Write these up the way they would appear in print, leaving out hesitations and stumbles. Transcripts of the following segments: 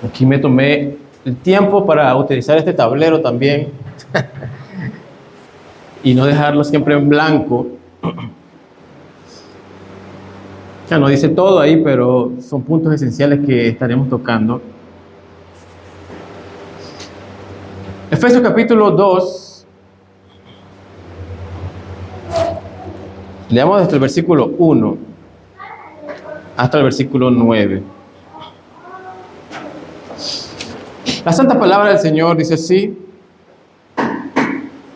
Aquí me tomé el tiempo para utilizar este tablero también y no dejarlo siempre en blanco. Ya no dice todo ahí, pero son puntos esenciales que estaremos tocando. Efesios capítulo 2. Leamos desde el versículo 1 hasta el versículo 9. La santa palabra del Señor dice así: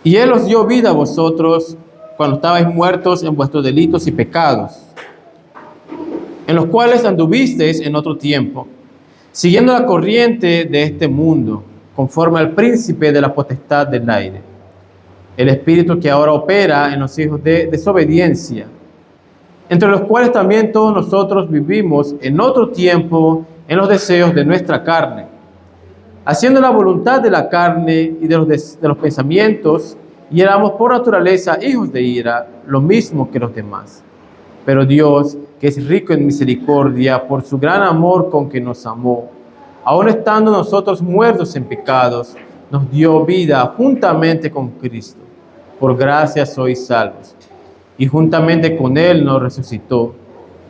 y Él os dio vida a vosotros cuando estabais muertos en vuestros delitos y pecados, en los cuales anduvisteis en otro tiempo, siguiendo la corriente de este mundo, conforme al príncipe de la potestad del aire, el espíritu que ahora opera en los hijos de desobediencia, entre los cuales también todos nosotros vivimos en otro tiempo en los deseos de nuestra carne, haciendo la voluntad de la carne y de los pensamientos, y éramos por naturaleza hijos de ira, lo mismo que los demás. Pero Dios, que es rico en misericordia, por su gran amor con que nos amó, aun estando nosotros muertos en pecados, nos dio vida juntamente con Cristo. Por gracia sois salvos. Y juntamente con Él nos resucitó,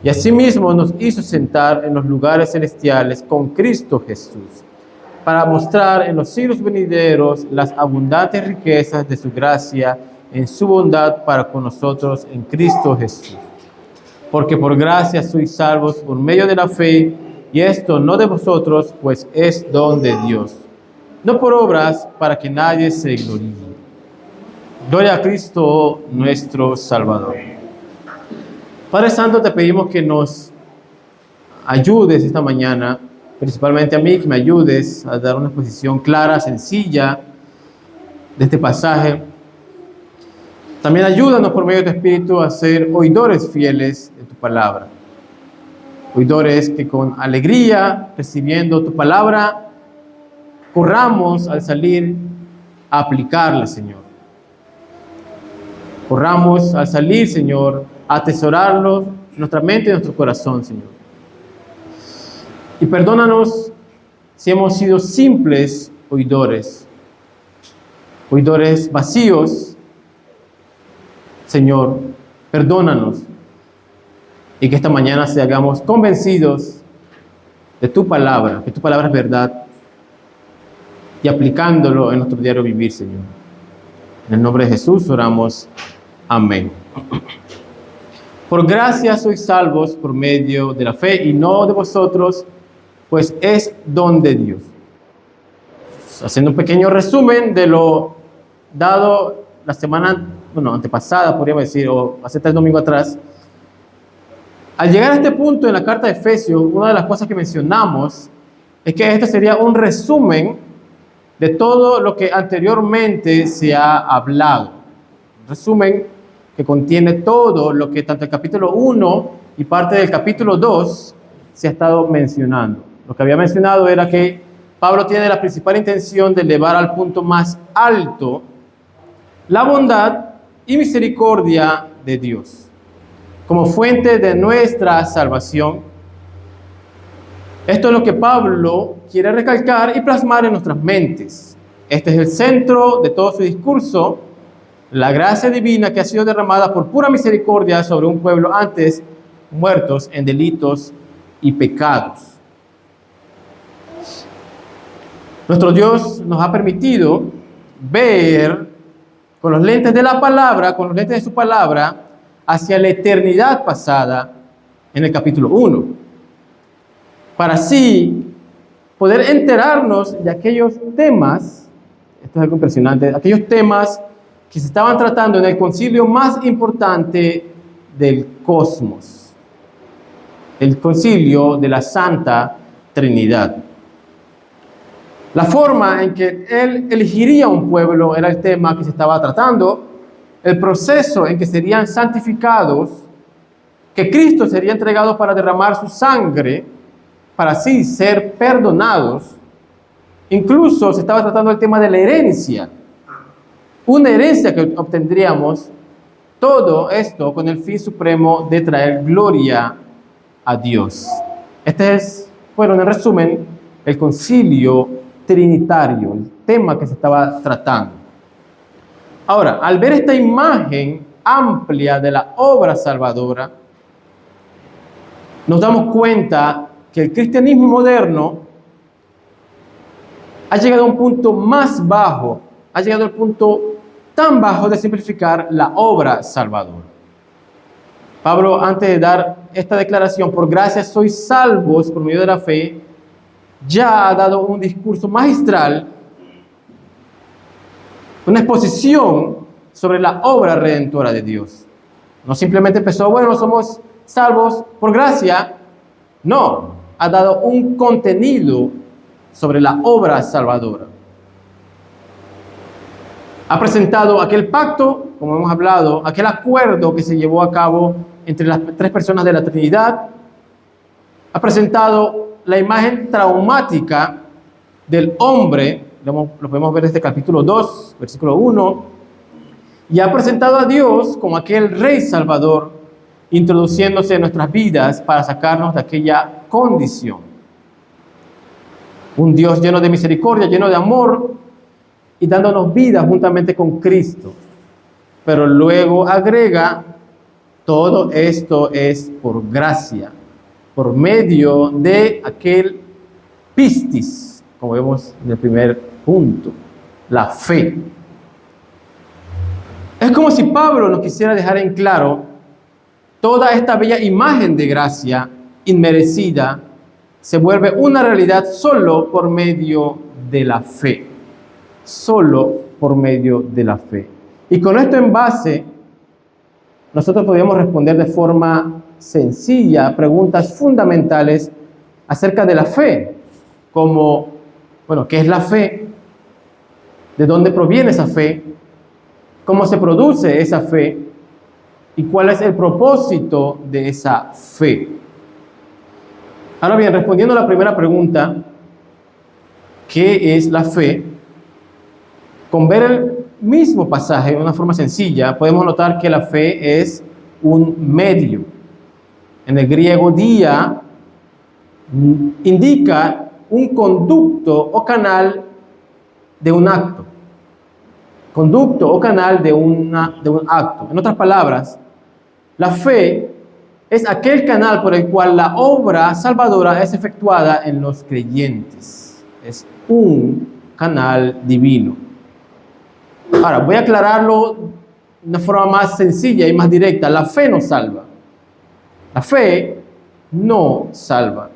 y asimismo nos hizo sentar en los lugares celestiales con Cristo Jesús, para mostrar en los siglos venideros las abundantes riquezas de su gracia en su bondad para con nosotros en Cristo Jesús. Porque por gracia sois salvos por medio de la fe, y esto no de vosotros, pues es don de Dios, no por obras, para que nadie se gloríe. Gloria a Cristo nuestro Salvador. Padre Santo, te pedimos que nos ayudes esta mañana, principalmente a mí, que me ayudes a dar una exposición clara, sencilla de este pasaje. También ayúdanos por medio de tu Espíritu a ser oidores fieles de tu palabra. Oidores que con alegría, recibiendo tu palabra, corramos al salir a aplicarla, Señor. Corramos al salir, Señor, a atesorarlo en nuestra mente y en nuestro corazón, Señor. Y perdónanos si hemos sido simples oidores vacíos. Señor, perdónanos, y que esta mañana seamos convencidos de tu palabra, que tu palabra es verdad, y aplicándolo en nuestro diario vivir, Señor. En el nombre de Jesús oramos. Amén. Por gracia sois salvos por medio de la fe, y no de vosotros, pues es don de Dios. Haciendo un pequeño resumen de lo dado la semana, antepasada, podríamos decir, o hace 3 domingos atrás. Al llegar a este punto en la carta de Efesios, una de las cosas que mencionamos es que este sería un resumen de todo lo que anteriormente se ha hablado. Un resumen que contiene todo lo que tanto el capítulo 1 y parte del capítulo 2 se ha estado mencionando. Lo que había mencionado era que Pablo tiene la principal intención de elevar al punto más alto la bondad y misericordia de Dios como fuente de nuestra salvación. Esto es lo que Pablo quiere recalcar y plasmar en nuestras mentes. Este es el centro de todo su discurso, la gracia divina que ha sido derramada por pura misericordia sobre un pueblo antes muertos en delitos y pecados. Nuestro Dios nos ha permitido ver con los lentes de la palabra, con los lentes de su palabra, hacia la eternidad pasada en el capítulo 1, para así poder enterarnos de aquellos temas, esto es algo impresionante, aquellos temas que se estaban tratando en el concilio más importante del cosmos, el concilio de la Santa Trinidad. La forma en que él elegiría un pueblo era el tema que se estaba tratando, el proceso en que serían santificados, que Cristo sería entregado para derramar su sangre, para así ser perdonados. Incluso se estaba tratando el tema de la herencia, una herencia que obtendríamos, todo esto con el fin supremo de traer gloria a Dios. Este es, bueno, en resumen, el concilio trinitario, el tema que se estaba tratando. Ahora, al ver esta imagen amplia de la obra salvadora, nos damos cuenta que el cristianismo moderno ha llegado a un punto más bajo, ha llegado al punto tan bajo de simplificar la obra salvadora. Pablo, antes de dar esta declaración, por gracia sois salvos por medio de la fe, ya ha dado un discurso magistral, una exposición sobre la obra redentora de Dios. No simplemente empezó, bueno, somos salvos por gracia. No, ha dado un contenido sobre la obra salvadora. Ha presentado aquel pacto, como hemos hablado, aquel acuerdo que se llevó a cabo entre las tres personas de la Trinidad. Ha presentado la imagen traumática del hombre, lo podemos ver desde capítulo 2, versículo 1, y ha presentado a Dios como aquel Rey Salvador, introduciéndose en nuestras vidas para sacarnos de aquella condición. Un Dios lleno de misericordia, lleno de amor, y dándonos vida juntamente con Cristo. Pero luego agrega, todo esto es por gracia, por medio de aquel pistis, como vemos en el primer punto, la fe. Es como si Pablo nos quisiera dejar en claro toda esta bella imagen de gracia inmerecida se vuelve una realidad solo por medio de la fe. Solo por medio de la fe. Y con esto en base, nosotros podemos responder de forma sencilla preguntas fundamentales acerca de la fe, como, bueno, ¿qué es la fe? ¿De dónde proviene esa fe? ¿Cómo se produce esa fe? ¿Y cuál es el propósito de esa fe? Ahora bien, respondiendo a la primera pregunta, ¿qué es la fe? Con ver el mismo pasaje de una forma sencilla, podemos notar que la fe es un medio. En el griego dia indica un conducto o canal de un acto. Conducto o canal de un acto. En otras palabras, la fe es aquel canal por el cual la obra salvadora es efectuada en los creyentes. Es un canal divino. Ahora, voy a aclararlo de una forma más sencilla y más directa. La fe no salva. La fe no salva.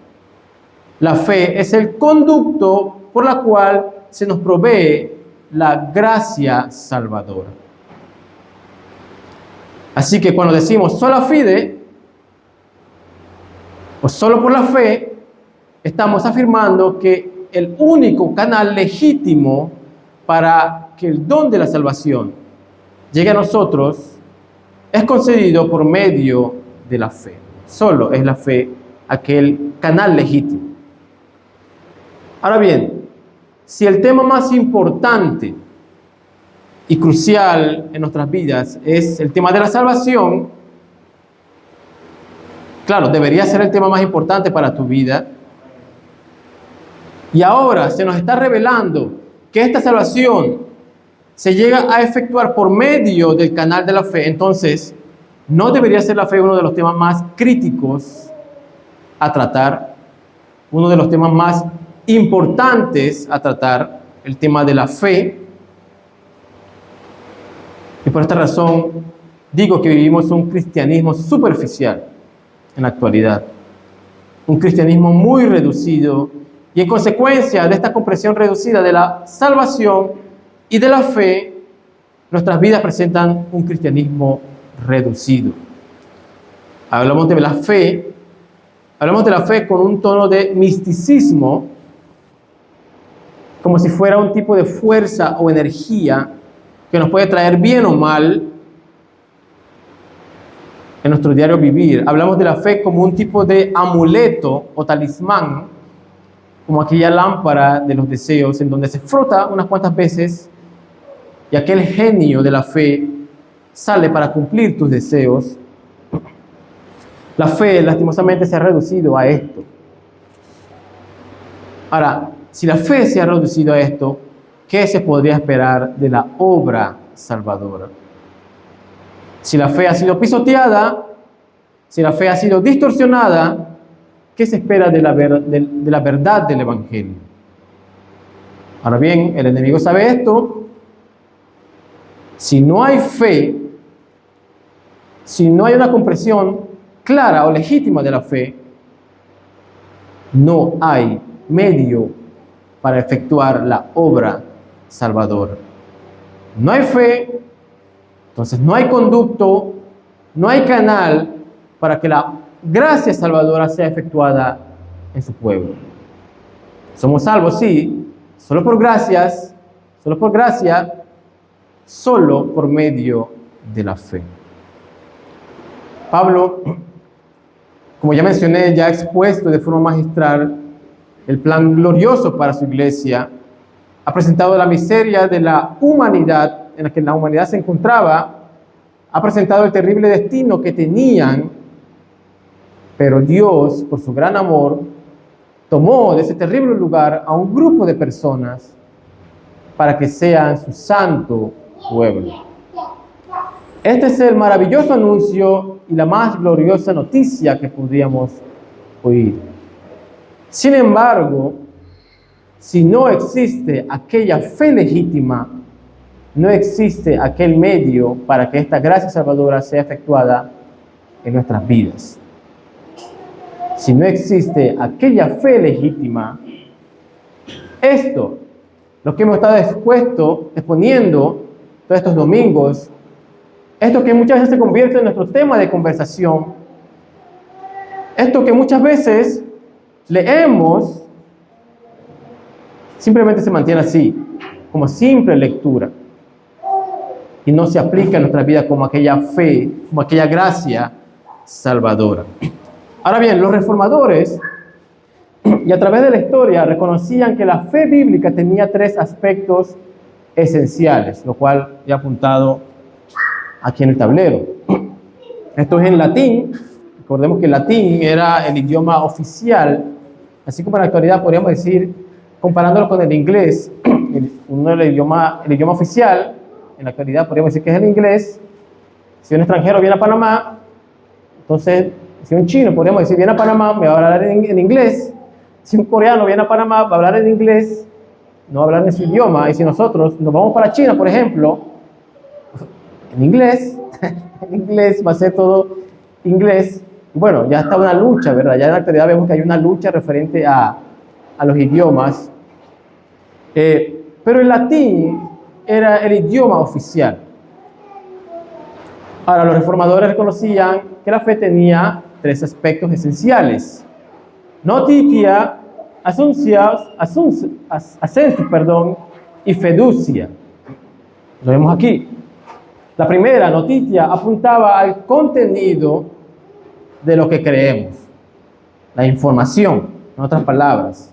La fe es el conducto por la cual se nos provee la gracia salvadora. Así que cuando decimos sola fide, o solo por la fe, estamos afirmando que el único canal legítimo para que el don de la salvación llegue a nosotros es concedido por medio de la fe. Solo es la fe aquel canal legítimo. Ahora bien, si el tema más importante y crucial en nuestras vidas es el tema de la salvación, claro, debería ser el tema más importante para tu vida. Y ahora se nos está revelando que esta salvación se llega a efectuar por medio del canal de la fe. Entonces, ¿no debería ser la fe uno de los temas más críticos a tratar? Uno de los temas más importantes a tratar, el tema de la fe. Y por esta razón digo que vivimos un cristianismo superficial en la actualidad. Un cristianismo muy reducido, y en consecuencia de esta comprensión reducida de la salvación y de la fe, nuestras vidas presentan un cristianismo reducido. Hablamos de la fe con un tono de misticismo, como si fuera un tipo de fuerza o energía que nos puede traer bien o mal en nuestro diario vivir. Hablamos de la fe como un tipo de amuleto o talismán, como aquella lámpara de los deseos en donde se frota unas cuantas veces y aquel genio de la fe sale para cumplir tus deseos. La fe lastimosamente se ha reducido a esto. Ahora, si la fe se ha reducido a esto, ¿qué se podría esperar de la obra salvadora? Si la fe ha sido pisoteada, si la fe ha sido distorsionada, ¿qué se espera de la verdad del Evangelio? Ahora bien, el enemigo sabe esto. Si no hay fe, si no hay una comprensión clara o legítima de la fe, no hay medio para efectuar la obra salvadora. No hay fe, entonces no hay conducto, no hay canal para que la gracia salvadora sea efectuada en su pueblo. Somos salvos, sí, solo por gracia, solo por medio de la fe. Pablo, como ya mencioné, ya ha expuesto de forma magistral el plan glorioso para su iglesia, ha presentado la miseria de la humanidad en la que la humanidad se encontraba, ha presentado el terrible destino que tenían, pero Dios, por su gran amor, tomó de ese terrible lugar a un grupo de personas para que sean su santo pueblo. Este es el maravilloso anuncio y la más gloriosa noticia que podríamos oír. Sin embargo, si no existe aquella fe legítima, no existe aquel medio para que esta gracia salvadora sea efectuada en nuestras vidas. Si no existe aquella fe legítima, esto, lo que hemos estado exponiendo todos estos domingos, esto que muchas veces se convierte en nuestro tema de conversación, esto que muchas veces leemos, simplemente se mantiene así, como simple lectura, y no se aplica en nuestra vida como aquella fe, como aquella gracia salvadora. Ahora bien, los reformadores, y a través de la historia, reconocían que la fe bíblica tenía tres aspectos esenciales, lo cual he apuntado aquí en el tablero. Esto es en latín. Recordemos que el latín era el idioma oficial, así como en la actualidad podríamos decir, comparándolo con el inglés, el idioma oficial, en la actualidad podríamos decir que es el inglés. Si un extranjero viene a Panamá, entonces, si un chino, podríamos decir, viene a Panamá, me va a hablar en inglés. Si un coreano viene a Panamá, va a hablar en inglés, no va a hablar en su idioma. Y si nosotros nos vamos para China, por ejemplo, en inglés, en inglés va a ser todo inglés. Bueno, ya está una lucha, ¿verdad? Ya en la actualidad vemos que hay una lucha referente a los idiomas. Pero el latín era el idioma oficial. Ahora, los reformadores reconocían que la fe tenía tres aspectos esenciales: notitia, ascensus, y fiducia. Lo vemos aquí. La primera, notitia, apuntaba al contenido de lo que creemos, la información, en otras palabras.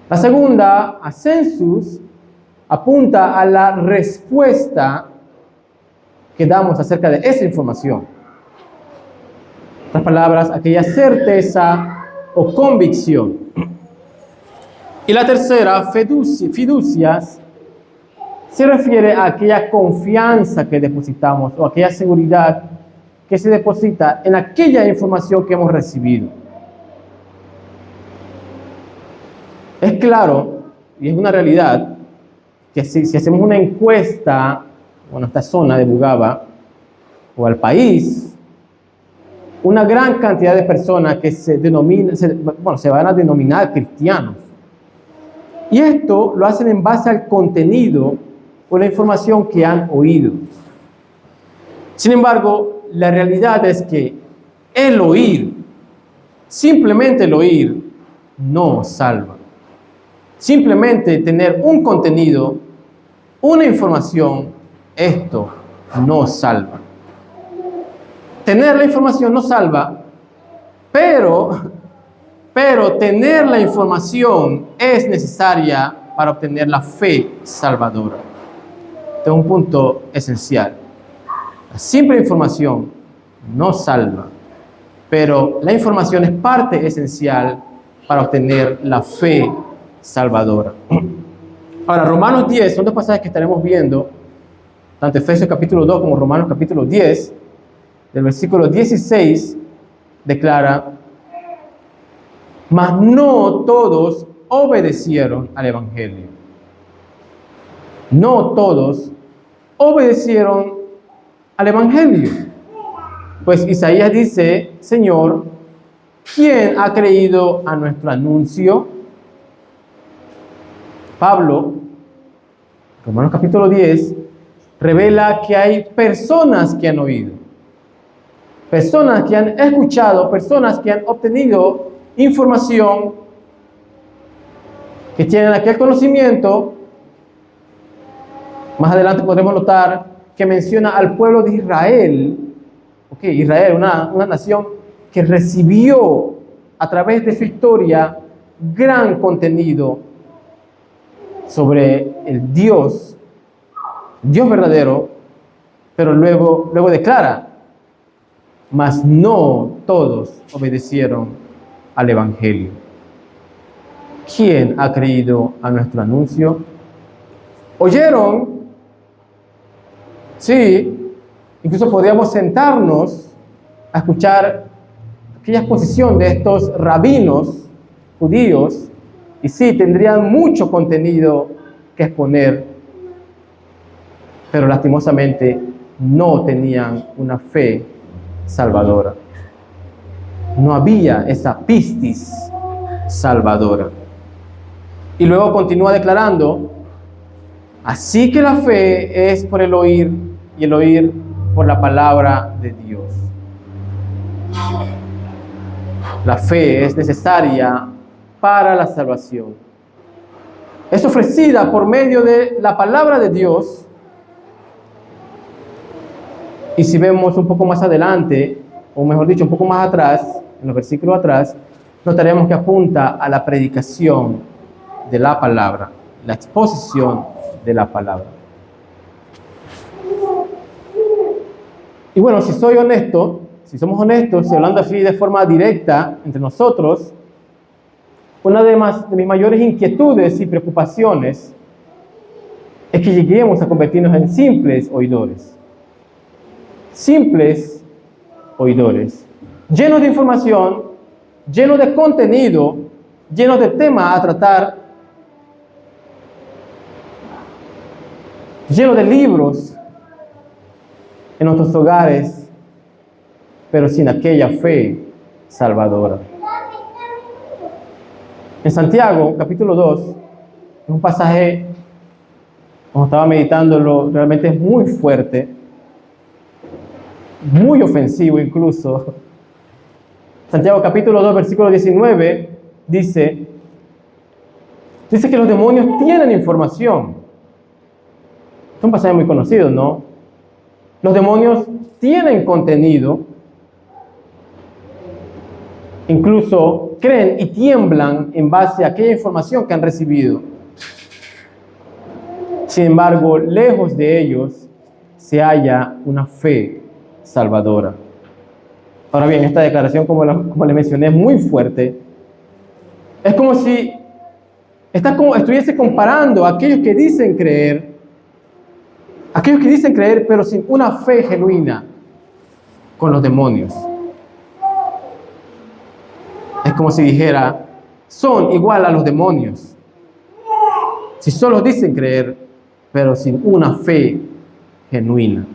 La segunda, ascensus, apunta a la respuesta que damos acerca de esa información. En otras palabras, aquella certeza o convicción. Y la tercera, fiducias, se refiere a aquella confianza que depositamos o aquella seguridad que se deposita en aquella información que hemos recibido. Es claro, y es una realidad, que si hacemos una encuesta a esta zona de Bugaba o al país, una gran cantidad de personas que se van a denominar cristianos. Y esto lo hacen en base al contenido o la información que han oído. Sin embargo, la realidad es que el oír, simplemente el oír, no salva. Simplemente tener un contenido, una información, esto no salva. Tener la información no salva, pero tener la información es necesaria para obtener la fe salvadora. Este es un punto esencial. La simple información no salva, pero la información es parte esencial para obtener la fe salvadora. Ahora, Romanos 10 son dos pasajes que estaremos viendo, tanto Efesios capítulo 2 como Romanos capítulo 10, del versículo 16, declara: mas no todos obedecieron al Evangelio. No todos obedecieron al Evangelio. Pues Isaías dice: Señor, ¿quién ha creído a nuestro anuncio? Pablo, Romanos capítulo 10, revela que hay personas que han oído, personas que han escuchado, personas que han obtenido información, que tienen aquel conocimiento. Más adelante podremos notar que menciona al pueblo de Israel. Israel, una nación que recibió a través de su historia gran contenido sobre el Dios verdadero, pero luego declara: mas no todos obedecieron al Evangelio. ¿Quién ha creído a nuestro anuncio? ¿Oyeron? Sí, incluso podríamos sentarnos a escuchar aquella exposición de estos rabinos judíos, y sí, tendrían mucho contenido que exponer, pero lastimosamente no tenían una fe salvadora. No había esa pistis salvadora. Y luego continúa declarando: así que la fe es por el oír, y el oír por la palabra de Dios. La fe es necesaria para la salvación. Es ofrecida por medio de la palabra de Dios. Y si vemos un poco más adelante, o mejor dicho, un poco más atrás, en los versículos atrás, notaremos que apunta a la predicación de la palabra, la exposición de la palabra. Y bueno, si soy honesto, si somos honestos, y hablando así de forma directa entre nosotros, una de mis mayores inquietudes y preocupaciones es que lleguemos a convertirnos en simples oidores. Simples oidores, llenos de información, llenos de contenido, llenos de temas a tratar, llenos de libros en nuestros hogares, pero sin aquella fe salvadora. En Santiago, capítulo 2, es un pasaje, como estaba meditándolo, realmente es muy fuerte, muy ofensivo incluso. Santiago capítulo 2, versículo 19, dice que los demonios tienen información. Es un pasaje muy conocido, ¿no? Los demonios tienen contenido, incluso creen y tiemblan en base a aquella información que han recibido. Sin embargo, lejos de ellos se halla una fe salvadora. Ahora bien, esta declaración, como le mencioné, es muy fuerte. Es como si estuviese comparando a aquellos que dicen creer, pero sin una fe genuina, con los demonios. Es como si dijera: son igual a los demonios, si solo dicen creer, pero sin una fe genuina.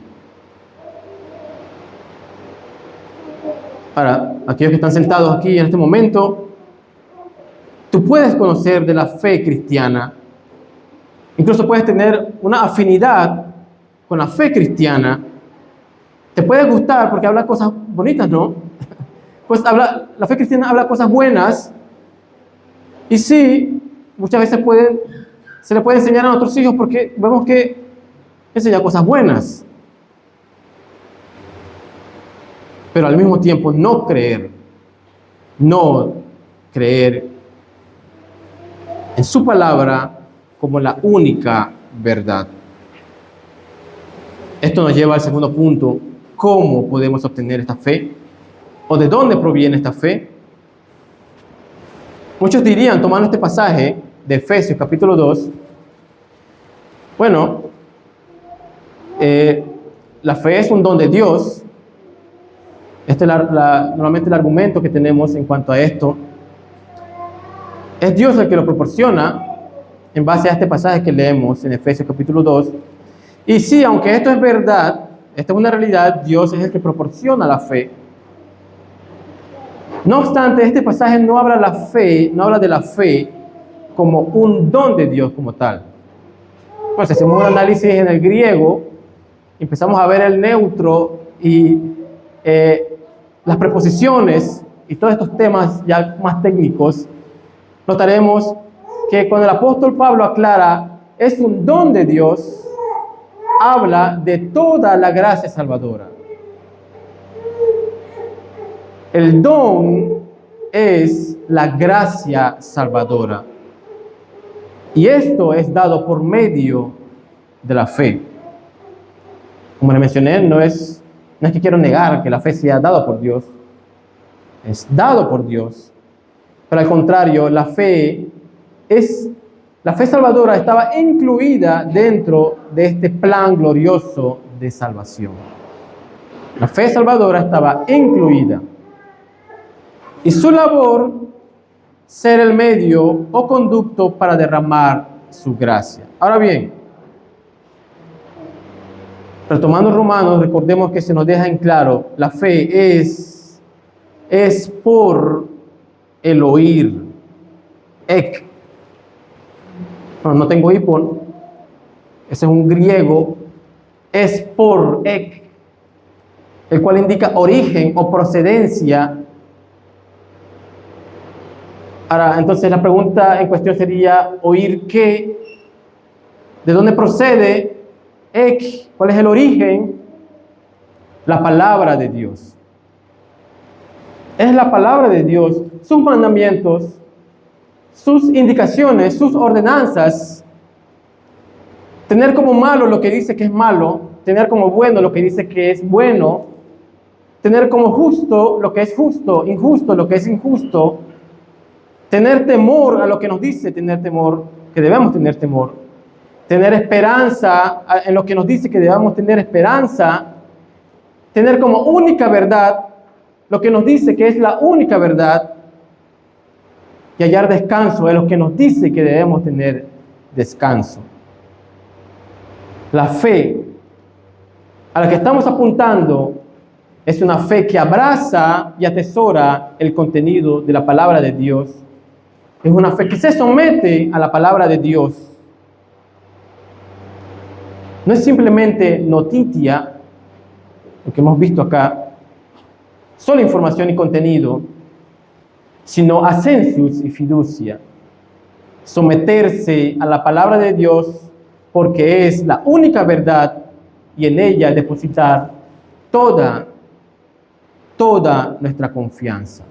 Para aquellos que están sentados aquí en este momento, tú puedes conocer de la fe cristiana, incluso puedes tener una afinidad con la fe cristiana, te puede gustar porque habla cosas bonitas, ¿no? Pues la fe cristiana habla cosas buenas, y sí, muchas veces se le puede enseñar a nuestros hijos porque vemos que enseña cosas buenas. Pero al mismo tiempo no creer en su palabra como la única verdad. Esto nos lleva al segundo punto: ¿cómo podemos obtener esta fe? ¿O de dónde proviene esta fe? Muchos dirían, tomando este pasaje de Efesios capítulo 2, bueno, la fe es un don de Dios. Este es normalmente el argumento que tenemos en cuanto a esto. Es Dios el que lo proporciona en base a este pasaje que leemos en Efesios capítulo 2. Y sí, aunque esto es verdad, esta es una realidad, Dios es el que proporciona la fe. No obstante, este pasaje no habla de la fe como un don de Dios como tal. Pues si hacemos un análisis en el griego, empezamos a ver el neutro y las preposiciones y todos estos temas ya más técnicos, notaremos que cuando el apóstol Pablo aclara es un don de Dios, habla de toda la gracia salvadora. El don es la gracia salvadora. Y esto es dado por medio de la fe. Como le mencioné, no es que quiero negar que la fe sea dada por Dios. Es dado por Dios. Pero al contrario, la fe salvadora estaba incluida dentro de este plan glorioso de salvación. La fe salvadora estaba incluida. Y su labor, ser el medio o conducto para derramar su gracia. Ahora bien, retomando Romanos, recordemos que se nos deja en claro, la fe es por el oír. Ek. Bueno, no tengo hipón, ese es un griego, es por ek, el cual indica origen o procedencia. Ahora, entonces la pregunta en cuestión sería, ¿oír qué? ¿De dónde procede? Ek, ¿cuál es el origen? La palabra de Dios. Es la palabra de Dios, sus mandamientos, sus indicaciones, sus ordenanzas. Tener como malo lo que dice que es malo, tener como bueno lo que dice que es bueno, tener como justo lo que es justo, injusto lo que es injusto, tener temor a lo que nos dice tener temor, que debemos tener temor, tener esperanza en lo que nos dice que debemos tener esperanza, tener como única verdad lo que nos dice que es la única verdad y hallar descanso en lo que nos dice que debemos tener descanso. La fe a la que estamos apuntando es una fe que abraza y atesora el contenido de la palabra de Dios. Es una fe que se somete a la palabra de Dios. No es simplemente noticia, lo que hemos visto acá, solo información y contenido, sino ascensus y fiducia. Someterse a la palabra de Dios porque es la única verdad y en ella depositar toda nuestra confianza.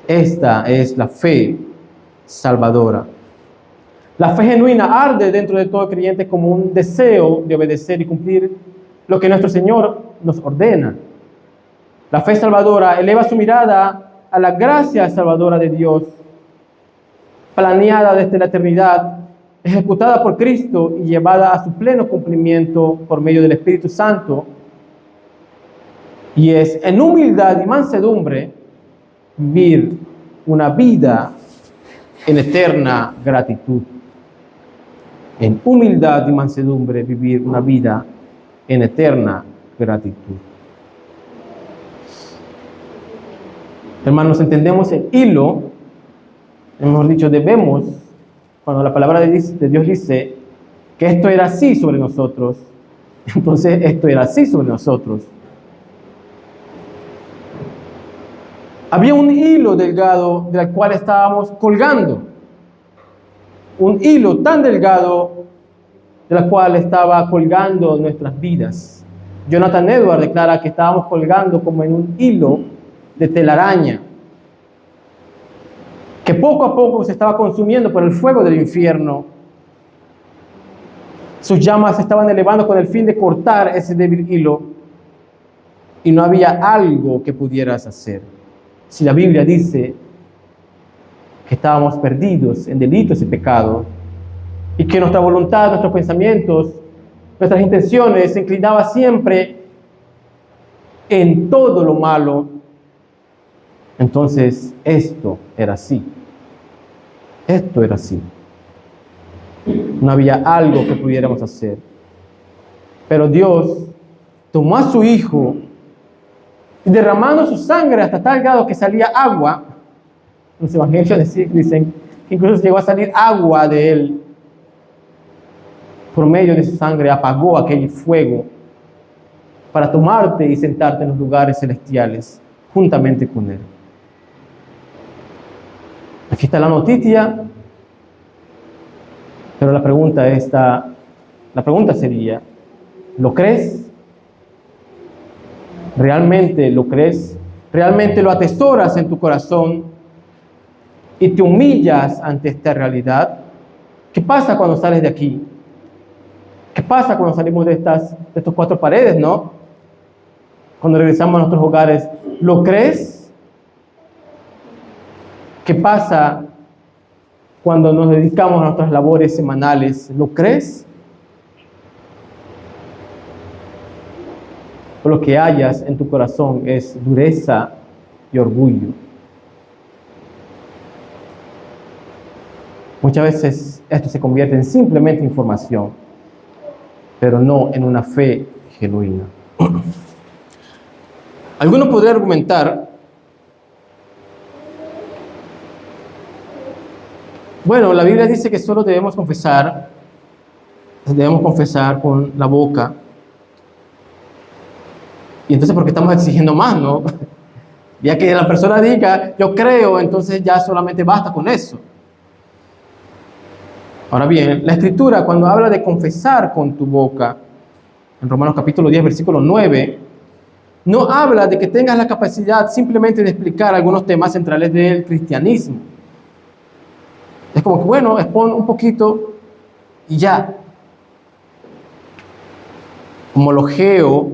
Esta es la fe salvadora. La fe genuina arde dentro de todo creyente como un deseo de obedecer y cumplir lo que nuestro Señor nos ordena. La fe salvadora eleva su mirada a la gracia salvadora de Dios, planeada desde la eternidad, ejecutada por Cristo y llevada a su pleno cumplimiento por medio del Espíritu Santo. Y es en humildad y mansedumbre vivir una vida en eterna gratitud. En humildad y mansedumbre vivir una vida en eterna gratitud. Hermanos, entendemos el hilo, hemos dicho, debemos, cuando la palabra de Dios dice que esto era así sobre nosotros, entonces esto era así sobre nosotros. Había un hilo delgado del cual estábamos colgando. Un hilo tan delgado de la cual estaba colgando nuestras vidas. Jonathan Edwards declara que estábamos colgando como en un hilo de telaraña, que poco a poco se estaba consumiendo por el fuego del infierno. Sus llamas se estaban elevando con el fin de cortar ese débil hilo y no había algo que pudieras hacer. Si la Biblia dice que estábamos perdidos en delitos y pecados, y que nuestra voluntad, nuestros pensamientos, nuestras intenciones se inclinaba siempre en todo lo malo. Entonces, esto era así. Esto era así. No había algo que pudiéramos hacer. Pero Dios tomó a su Hijo y derramando su sangre hasta tal grado que salía agua. Los evangelios dicen que incluso llegó a salir agua de él. Por medio de su sangre apagó aquel fuego para tomarte y sentarte en los lugares celestiales juntamente con él. Aquí está la noticia, pero la pregunta sería, ¿lo crees? ¿Realmente lo crees? ¿Realmente lo atesoras en tu corazón y te humillas ante esta realidad? ¿Qué pasa cuando sales de aquí? ¿Qué pasa cuando salimos de estos cuatro paredes, no? Cuando regresamos a nuestros hogares, ¿lo crees? ¿Qué pasa cuando nos dedicamos a nuestras labores semanales? ¿Lo crees? O lo que hayas en tu corazón es dureza y orgullo. Muchas veces esto se convierte en simplemente información, pero no en una fe genuina. Algunos podrían argumentar, bueno, la Biblia dice que solo debemos confesar con la boca. Y entonces, ¿por qué estamos exigiendo más, no? Ya que la persona diga, yo creo, entonces ya solamente basta con eso. Ahora bien, la Escritura, cuando habla de confesar con tu boca, en Romanos capítulo 10, versículo 9, no habla de que tengas la capacidad simplemente de explicar algunos temas centrales del cristianismo. Es como que, bueno, expon un poquito y ya. Homologeo,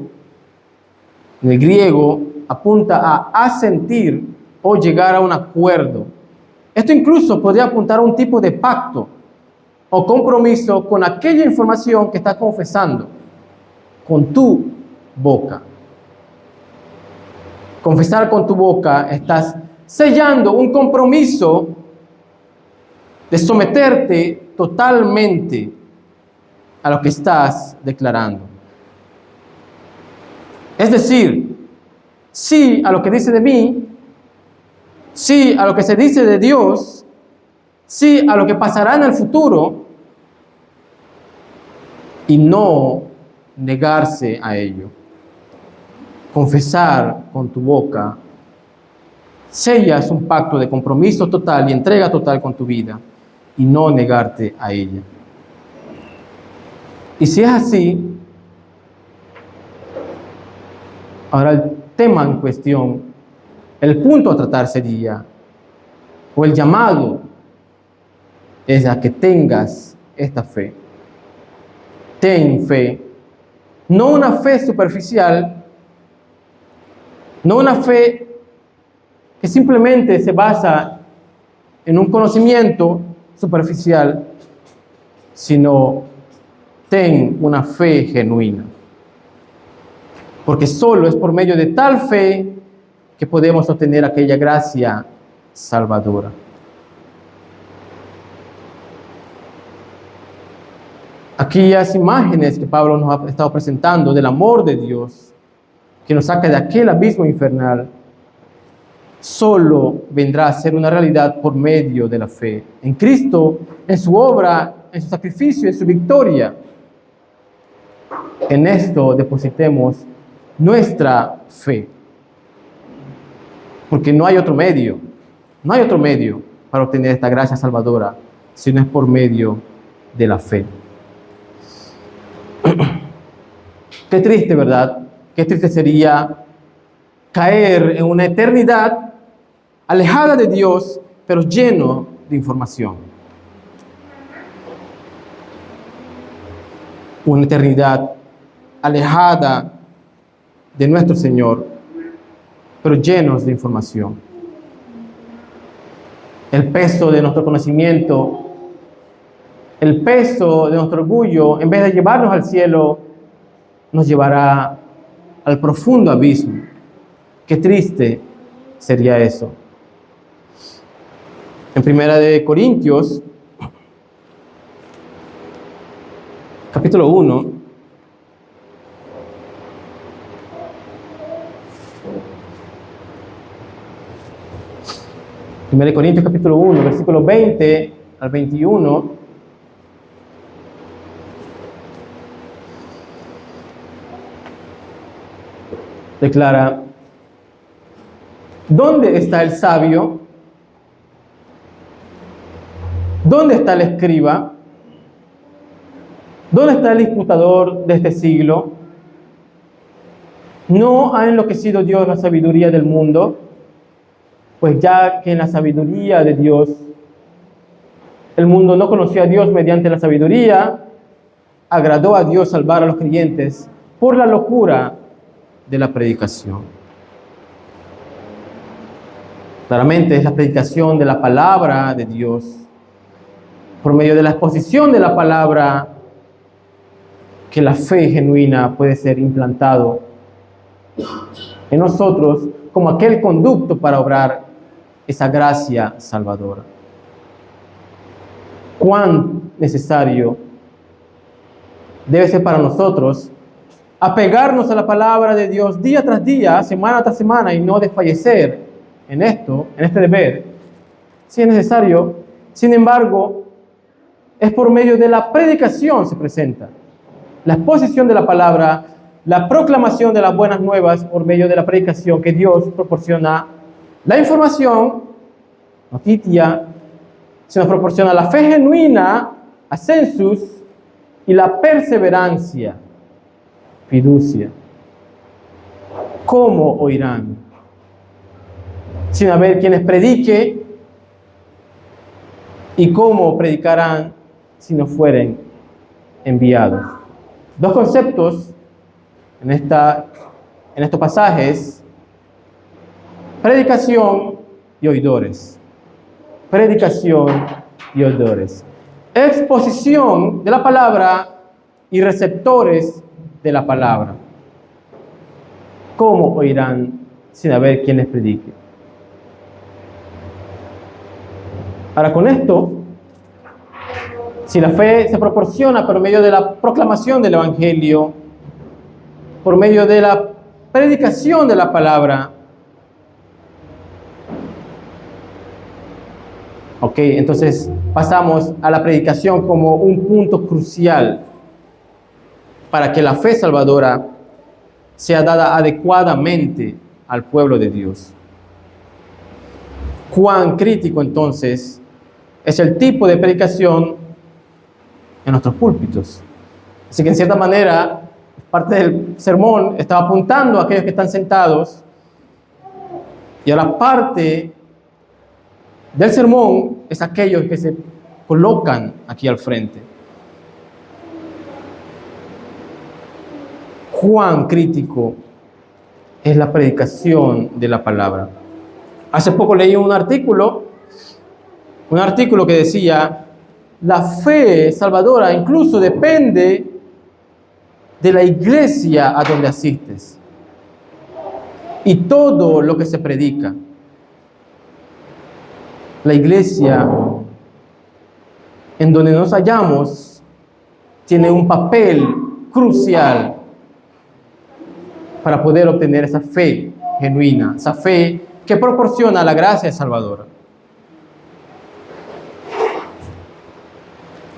en el griego, apunta a asentir o llegar a un acuerdo. Esto incluso podría apuntar a un tipo de pacto o compromiso con aquella información que estás confesando con tu boca. Confesar con tu boca, estás sellando un compromiso de someterte totalmente a lo que estás declarando. Es decir, sí a lo que dice de mí, sí a lo que se dice de Dios, sí a lo que pasará en el futuro, y no negarse a ello. Confesar con tu boca, sellas un pacto de compromiso total y entrega total con tu vida, y no negarte a ella. Y si es así, ahora el tema en cuestión, el punto a tratar sería, o el llamado, es a que tengas esta fe. Ten fe, no una fe superficial, no una fe que simplemente se basa en un conocimiento superficial, sino ten una fe genuina. Porque solo es por medio de tal fe que podemos obtener aquella gracia salvadora. Aquellas imágenes que Pablo nos ha estado presentando del amor de Dios, que nos saca de aquel abismo infernal, solo vendrá a ser una realidad por medio de la fe en Cristo, en su obra, en su sacrificio, en su victoria. En esto depositemos nuestra fe, porque no hay otro medio para obtener esta gracia salvadora, si no es por medio de la fe. Qué triste, ¿verdad? Qué triste sería caer en una eternidad alejada de Dios, pero lleno de información. Una eternidad alejada de nuestro Señor, pero llenos de información. el peso de nuestro conocimiento, el peso de nuestro orgullo, en vez de llevarnos al cielo, nos llevará al profundo abismo. Qué triste sería eso. En Primera de Corintios, capítulo 1, Primera de Corintios capítulo 1, versículos 20 al 21, declara: ¿dónde está el sabio? ¿Dónde está el escriba? ¿Dónde está el disputador de este siglo? ¿No ha enloquecido Dios la sabiduría del mundo? Pues ya que en la sabiduría de Dios, el mundo no conoció a Dios mediante la sabiduría, agradó a Dios salvar a los creyentes por la locura de la predicación. Claramente es la predicación de la palabra de Dios, por medio de la exposición de la palabra, que la fe genuina puede ser implantado en nosotros como aquel conducto para obrar esa gracia salvadora. Cuán necesario debe ser para nosotros apegarnos a la palabra de Dios día tras día, semana tras semana, y no desfallecer en esto, en este deber, si es necesario. Sin embargo, es por medio de la predicación se presenta la exposición de la palabra, la proclamación de las buenas nuevas por medio de la predicación, que Dios proporciona la información, noticia, se nos proporciona la fe genuina, ascensus, y la perseverancia, fiducia. ¿Cómo oirán sin haber quienes predique? ¿Y cómo predicarán si no fueren enviados? Dos conceptos en estos pasajes: predicación y oidores. Predicación y oidores. Exposición de la palabra y receptores de la palabra. ¿Cómo oirán sin haber quien les predique? Ahora, con esto, si la fe se proporciona por medio de la proclamación del Evangelio, por medio de la predicación de la palabra, ok, entonces pasamos a la predicación como un punto crucial para que la fe salvadora sea dada adecuadamente al pueblo de Dios. Cuán crítico entonces es el tipo de predicación en nuestros púlpitos. Así que en cierta manera, parte del sermón estaba apuntando a aquellos que están sentados, y ahora parte del sermón es aquellos que se colocan aquí al frente. Cuán crítico es la predicación de la palabra. Hace poco leí un artículo que decía: la fe salvadora incluso depende de la iglesia a donde asistes y todo lo que se predica. La iglesia en donde nos hallamos tiene un papel crucial para poder obtener esa fe genuina, esa fe que proporciona la gracia salvadora.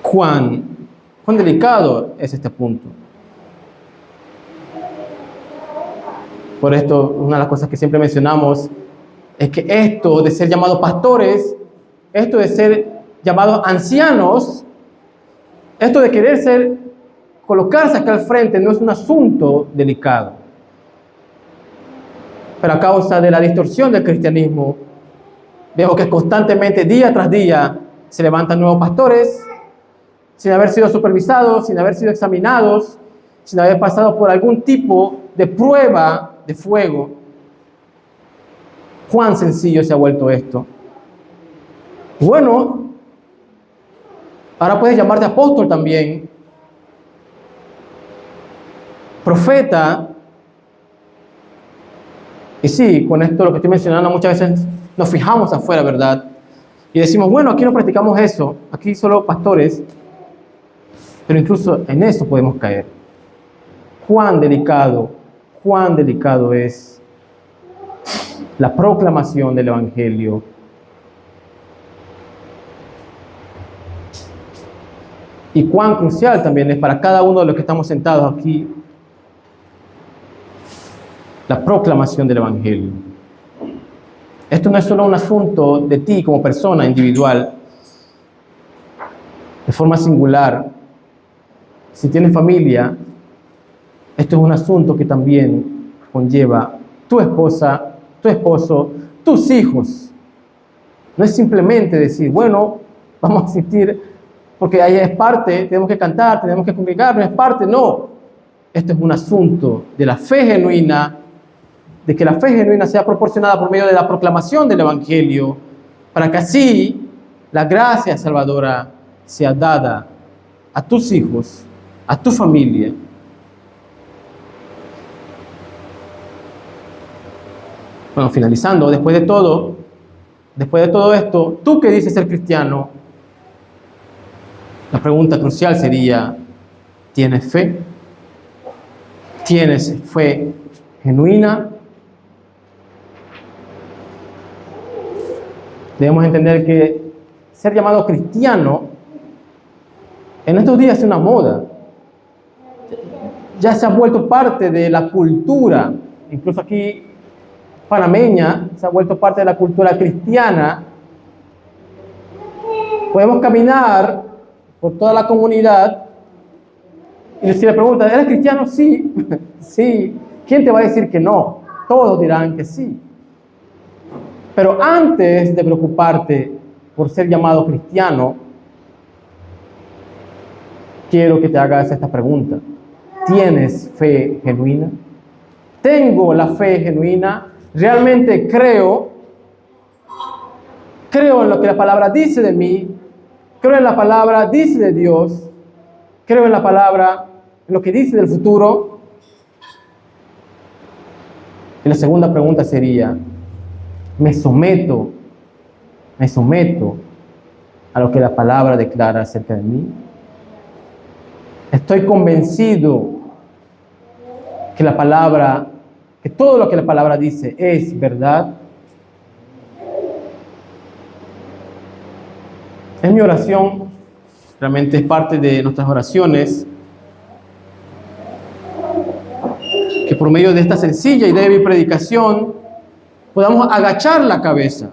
Cuán delicado es este punto. Por esto, una de las cosas que siempre mencionamos es que esto de ser llamados pastores, esto de ser llamados ancianos, esto de querer colocarse acá al frente no es un asunto delicado. Pero a causa de la distorsión del cristianismo, vemos que constantemente, día tras día, se levantan nuevos pastores, sin haber sido supervisados, sin haber sido examinados, sin haber pasado por algún tipo de prueba de fuego. Cuán sencillo se ha vuelto esto. Bueno, ahora puedes llamarte apóstol también, profeta. Y sí, con esto lo que estoy mencionando, muchas veces nos fijamos afuera, ¿verdad? Y decimos, bueno, aquí no practicamos eso, aquí solo pastores, pero incluso en eso podemos caer. Cuán delicado es la proclamación del Evangelio. Y cuán crucial también es para cada uno de los que estamos sentados aquí la proclamación del Evangelio. Esto no es solo un asunto de ti como persona individual, de forma singular. Si tienes familia, esto es un asunto que también conlleva tu esposa, tu esposo, tus hijos. No es simplemente decir, bueno, vamos a asistir porque ahí es parte, tenemos que cantar, tenemos que congregar, no es parte, no. Esto es un asunto de la fe genuina, de que la fe genuina sea proporcionada por medio de la proclamación del Evangelio, para que así la gracia salvadora sea dada a tus hijos, a tu familia. Bueno, finalizando, después de todo esto, ¿tú qué dices ser cristiano? La pregunta crucial sería, ¿tienes fe? ¿Tienes fe genuina? Debemos entender que ser llamado cristiano en estos días es una moda. Ya se ha vuelto parte de la cultura, incluso aquí panameña, se ha vuelto parte de la cultura cristiana. Podemos caminar por toda la comunidad y si le preguntan, ¿eres cristiano? Sí, sí. ¿Quién te va a decir que no? Todos dirán que sí. Pero antes de preocuparte por ser llamado cristiano, quiero que te hagas esta pregunta. ¿Tienes fe genuina? ¿Tengo la fe genuina? ¿Realmente creo en lo que la palabra dice de mí? ¿Creo en la palabra dice de Dios? ¿Creo en la palabra, en lo que dice del futuro? Y la segunda pregunta sería, ¿me someto a lo que la palabra declara acerca de mí? ¿Estoy convencido que todo lo que la palabra dice es verdad? Es mi oración, realmente es parte de nuestras oraciones, que por medio de esta sencilla y débil predicación podamos agachar la cabeza,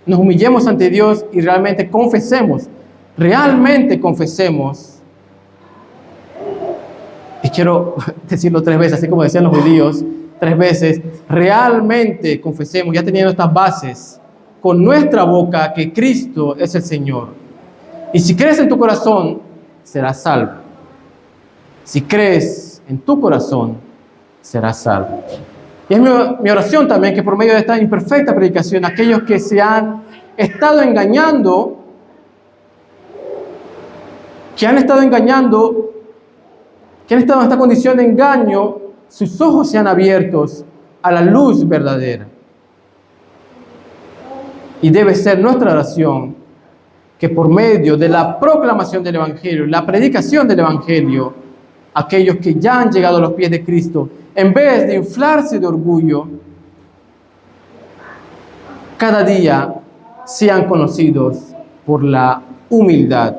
nos humillemos ante Dios y realmente confesemos. Y quiero decirlo 3 veces, así como decían los judíos, 3 veces, realmente confesemos, ya teniendo estas bases, con nuestra boca que Cristo es el Señor. Y si crees en tu corazón, serás salvo. Si crees en tu corazón, serás salvo. Y es mi oración también que por medio de esta imperfecta predicación, aquellos que se han estado engañando, que han estado en esta condición de engaño, sus ojos sean abiertos a la luz verdadera. Y debe ser nuestra oración que por medio de la proclamación del Evangelio, la predicación del Evangelio, aquellos que ya han llegado a los pies de Cristo, en vez de inflarse de orgullo, cada día sean conocidos por la humildad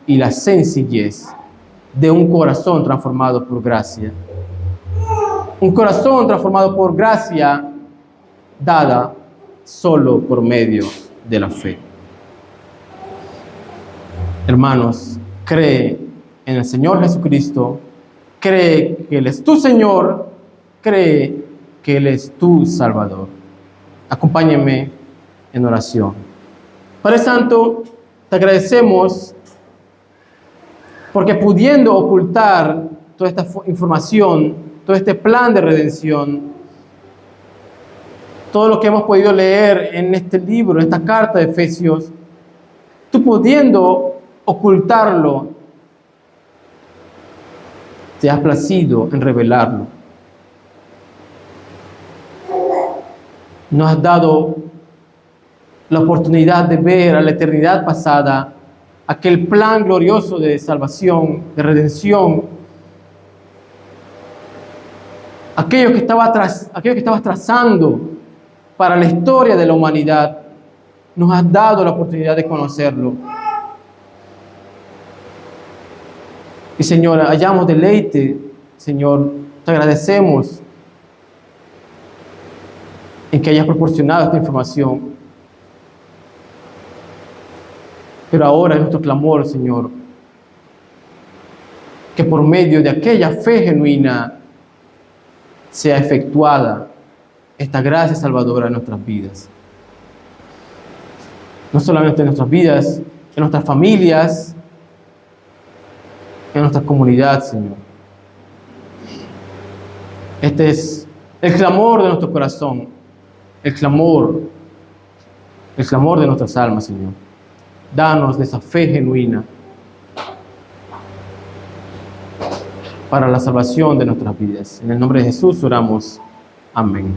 y la sencillez de un corazón transformado por gracia. Un corazón transformado por gracia dada solo por medio de la fe. Hermanos, cree en el Señor Jesucristo, cree que Él es tu Señor, cree que Él es tu Salvador. Acompáñenme en oración. Padre Santo, te agradecemos porque pudiendo ocultar toda esta información, todo este plan de redención, todo lo que hemos podido leer en este libro, en esta carta de Efesios, tú pudiendo ocultarlo, te has placido en revelarlo. Nos has dado la oportunidad de ver a la eternidad pasada aquel plan glorioso de salvación, de redención, aquello que estabas trazando para la historia de la humanidad. Nos has dado la oportunidad de conocerlo. Y Señor, hallamos deleite, Señor, te agradecemos en que hayas proporcionado esta información. Pero ahora es nuestro clamor, Señor, que por medio de aquella fe genuina sea efectuada esta gracia salvadora en nuestras vidas. No solamente en nuestras vidas, en nuestras familias, en nuestra comunidad, Señor. Este es el clamor de nuestro corazón, el clamor de nuestras almas, Señor. Danos de esa fe genuina para la salvación de nuestras vidas. En el nombre de Jesús oramos. Amén.